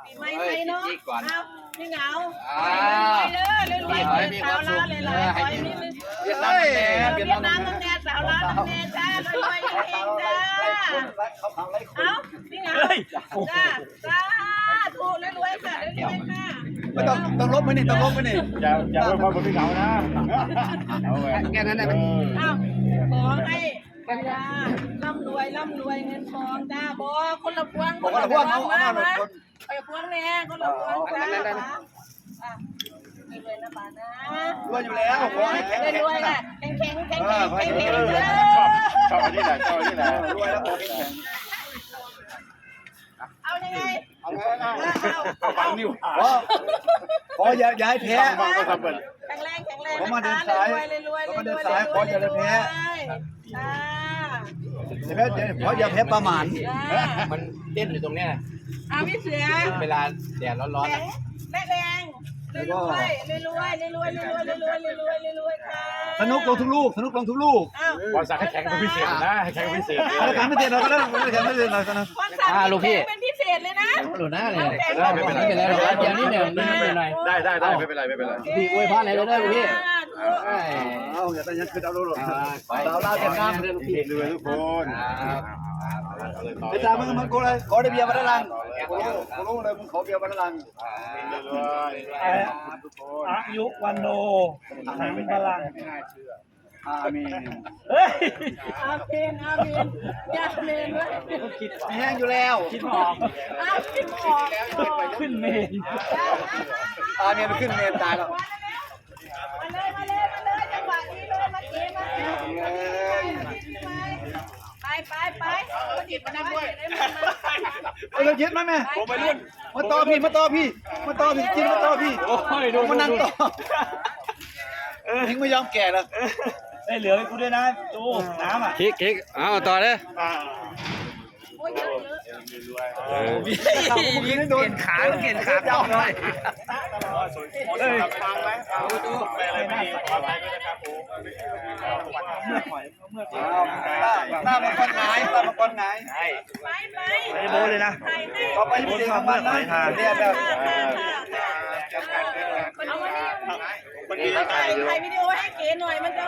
ปีใหม่ไทยเนาะเอาไม่เหงาไปเลยรวยๆสาวลาวเลยหลายคนนี่เวียดนามแน่สาวลาวแน่จ้ารวยๆเองจ้าเอาไม่เหงาจ้าจ้าถูกรวยๆค่ะรวยๆค่ะไม่ต้องลบไหมนี่ต้องลบไหมนี่อย่าไปพอพี่เหงานะแค่นั้นได้ไหมเอาขอให้จ้าร่ำรวยเงินทองจ้าบอคนละพวงมาไปพวงแน่คนละพวงจ้ารวยนะบ้านนะรวยอยู่แล้วขอให้แข็งรวยแหละแข็งชอบที่ไหนรวยแล้วขอให้แข็งเอายังไงเอาฟังนิ้วขออย่าให้แพ้แข็งแรงผมมาเดินสายขออย่าได้แพ้เดี๋ยวขออย่าแพ้ประมาณมันเต้นอยู่ตรงเนี้ยพี่เสือเวลาแดดร้อนแรงรวยค่ะสนุกลงทุกลูกบอลสักให้แข่งเป็นพิเศษนะให้แข่งพิเศษแข่งไม่เต็มเราก็ได้แข่งไม่เต็มเราก็นะลูกพี่เป็นพิเศษเลยนะหลุดหน้าเลยไม่เป็นไรหรอกเดี๋ยวนี้เดี๋ยวหน่อยได้ไม่เป็นไรพี่อวยพรอะไรเลยได้พี่เอาอย่าไปยันคือดาวโหลดดาวเต็มน้ำเลยพี่รวยทุกคนเป็นตามึงกูเลยขอได้เบียร์มาด้านล่างกูรู้เลยมึงขอเบียร์มาด้านล่างอายุวันโนหังพลังอาเมนอาเมนอยากเมนเลยคิดแห้งอยู่แล้วคิดหอมคิดหอมขึ้นเมนอาเมนขึ้นเมนตายแล้วมาเลยจังหวะนี้เลยมากินไปมาดิบมานั่งด้วยเราเย็ดไหมแม่ผมไปรุ่นมาต่อพี่กินมาต่อพี่มานั่งต่อทิ้งไม่ยอมแก่แล้วได้เหลือให้กูด้วยนะจูน้ำอ่ะคิกเอาต่อเลยเห็นขาจับหน่อยฟังไหมอะไรไม่ดีขอไปด้วยนะครับผมหน้ามันก้อนไหนไปโบเลยนะต่อไปญี่ปุ่นทำบ้านนะเนี่ยแบบคนดีถ่ายวิดีโอให้เก๋หน่อยมันจะ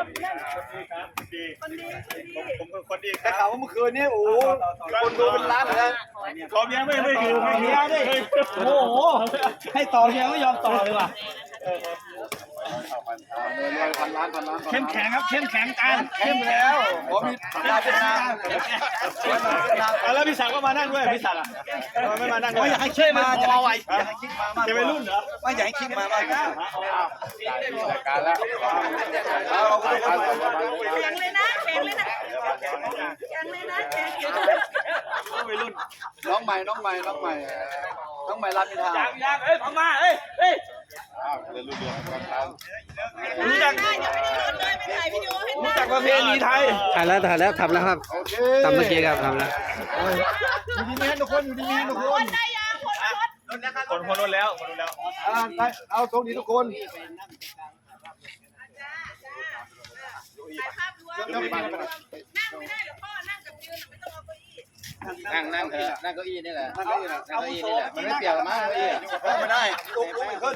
คนดีแต่ข่าวว่าเมื่อคืนนี้โอ้คนดูเป็นล้านเลยขอเมียไม่คือไม่เมียได้โอ้โหให้ต่อเมียไม่ยอมต่อเลยว่ะเข้มแข็งครับเข้มแข็งกันเข้มแล้วผมมีลาเป็นนางแล้วพี่ศักดิ์ก็มานั่งด้วยพี่ศักดิ์ไม่มานั่งด้วยอยากให้คิดมาอยากให้คิดมาจะไปรุ่นเหรอไม่อยากให้คิดมาบ้างการแล้วแข็งเลยนะไปรุ่นน้องใหม่รับพิธายังพม่ารู้จักยังไม่ได้ลดเลยไปถ่ายวิดีโอให้รู้จักประเพณีไทยถ่ายแล้วทำแล้วครับทำเมื่อกี้ครับทำแล้วอยู่ดีมีทุกคนได้ยังคนรุ่นแล้วเอาตรงนี้ทุกคนถ่ายภาพรวมนั่งไม่ได้หรอกพ่อนั่งกับยืนไม่ต้องเอาเก้าอี้นั่งเถอะนั่งเก้าอี้นี่แหละมันไม่เปลี่ยนมากเลยไม่ได้ลุกไม่ขึ้น